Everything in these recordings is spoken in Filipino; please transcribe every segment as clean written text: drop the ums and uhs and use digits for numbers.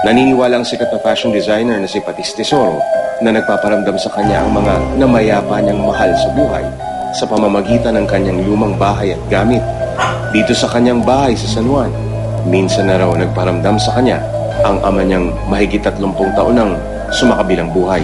Naniniwala ang sikat na fashion designer na si Patis Tesoro na nagpaparamdam sa kanya ang mga namayapa niyang mahal sa buhay sa pamamagitan ng kanyang lumang bahay at gamit. Dito sa kanyang bahay sa San Juan, minsan na raw nagparamdam sa kanya ang ama niyang mahigit 30 taon ng sumakabilang buhay.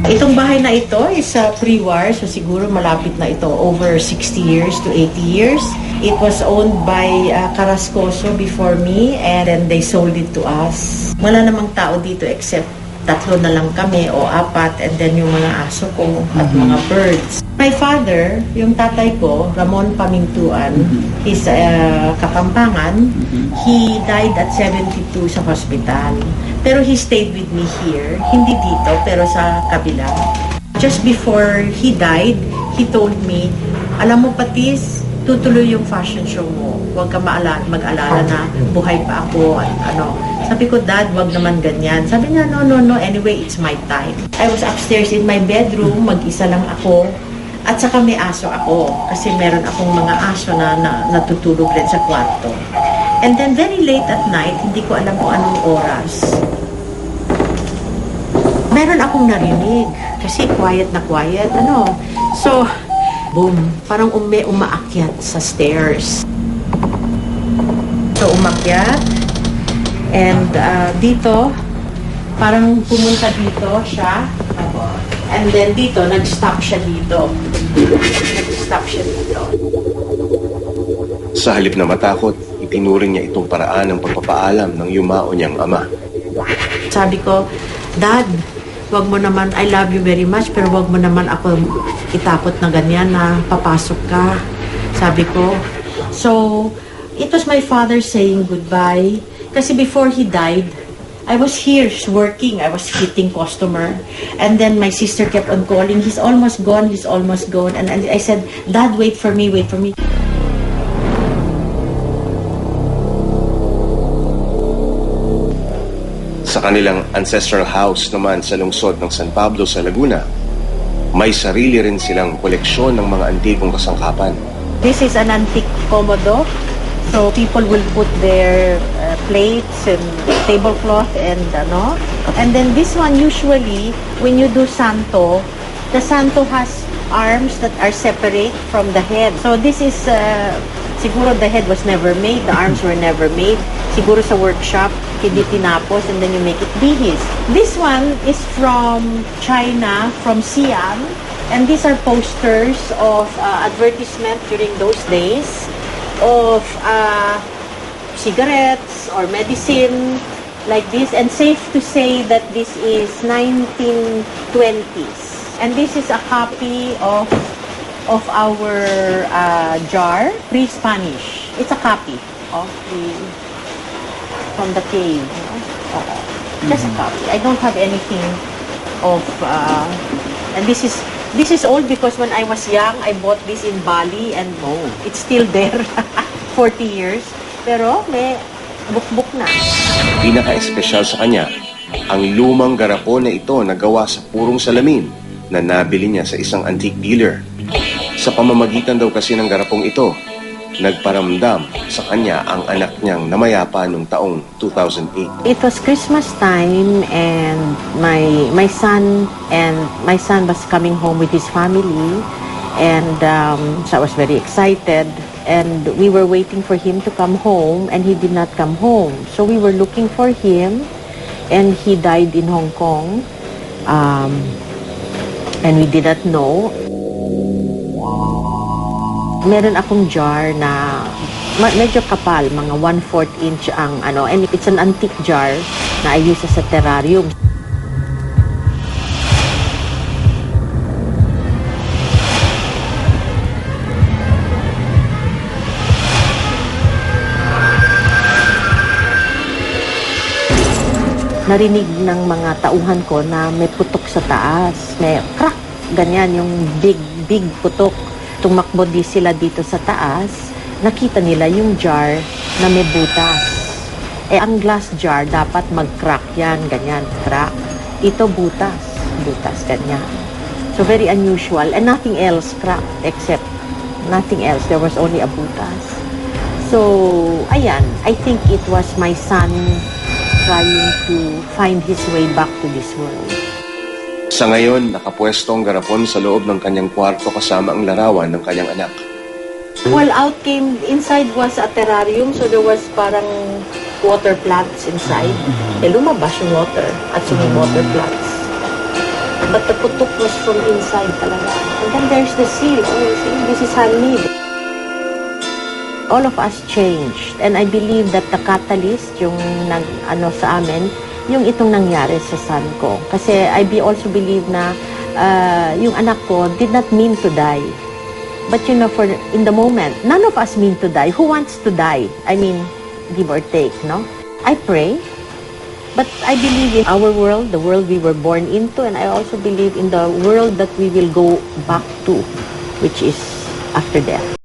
Itong bahay na ito is pre-war, so siguro malapit na ito, over 60 years to 80 years. It was owned by Carrascoso before me, and then they sold it to us. Wala namang tao dito except 3 na lang kami o 4, and then yung mga aso ko at mga birds. My father, yung tatay ko, Ramon Pamintuan, is Kapampangan. He died at 72 sa hospital. Pero he stayed with me here, hindi dito, pero sa kabila. Just before he died, he told me, alam mo Patis, tutuloy yung fashion show mo. Huwag ka mag-alala na buhay pa ako at ano. Sabi ko, Dad, wag naman ganyan. Sabi niya, no, anyway, it's my time. I was upstairs in my bedroom, mag-isa lang ako. At saka may aso ako, kasi meron akong mga aso na natutulog rin sa kwarto. And then very late at night, hindi ko alam kung anong oras, meron akong narinig, kasi quiet na quiet, ano. So, boom, parang umaakyat sa stairs. So, umakyat, and dito, parang pumunta dito siya, and then dito, nag-stop siya dito. Sa halip na matakot, itinuring niya itong paraan ng pagpapaalam ng yumao niyang ama. Sabi ko, Dad, wag mo naman, I love you very much, pero wag mo naman ako itakot na ganyan na papasok ka. Sabi ko. So, it was my father saying goodbye. Kasi before he died, I was here working. I was hitting customer. And then my sister kept on calling, he's almost gone. And I said, Dad, wait for me. Sa kanilang ancestral house naman sa lungsod ng San Pablo sa Laguna, may sarili rin silang koleksyon ng mga antikong kasangkapan. This is an antique komodo. So people will put their plates and tablecloth and And then this one, usually, when you do santo, the santo has arms that are separate from the head. So this is, siguro the head was never made, the arms were never made. Siguro sa workshop, hindi tinapos, and then you make it bihis. This one is from China, from Xi'an, and these are posters of advertisement during those days of cigarettes or medicine like this, and safe to say that this is 1920s, and this is a copy of our jar, pre-Spanish. It's a copy of from the cave. Just a copy. I don't have anything of and this is old because when I was young, I bought this in Bali, and it's still there. 40 years. Pero may bukbuk na. Pinaka-espesyal sa kanya, ang lumang garapon na ito na gawa sa purong salamin na nabili niya sa isang antique dealer. Sa pamamagitan daw kasi ng garapong ito, nagparamdam sa kanya ang anak niyang namayapa noong taong 2008. It was Christmas time, and my son was coming home with his family, and so I was very excited. And we were waiting for him to come home, and he did not come home. So we were looking for him, and he died in Hong Kong. And we did not know. Meron akong jar na medyo kapal, mga 1/4 inch ang and it's an antique jar na I use as a terrarium. Narinig ng mga tauhan ko na may putok sa taas, may crack, ganyan, yung big putok. Tumakbo sila dito sa taas, nakita nila yung jar na may butas. Ang glass jar dapat mag-crack yan, ganyan, crack. Ito butas, ganyan. So very unusual, and nothing else cracked except nothing else. There was only a butas. So, ayan, I think it was my son trying to find his way back to this world. Sa ngayon, nakapwesto ang garapon sa loob ng kanyang kwarto kasama ang larawan ng kanyang anak. Well, inside was a terrarium, so there was parang water plants inside. Lumabas yung water at yung water plants. But the putok was from inside talaga. And then there's the seal. Oh, see, this is handmade. All of us changed. And I believe that the catalyst, yung sa amin, yung itong nangyari sa son ko. Kasi also believe na yung anak ko did not mean to die. But in the moment, none of us mean to die. Who wants to die? I mean, give or take, no? I pray, but I believe in our world, the world we were born into, and I also believe in the world that we will go back to, which is after death.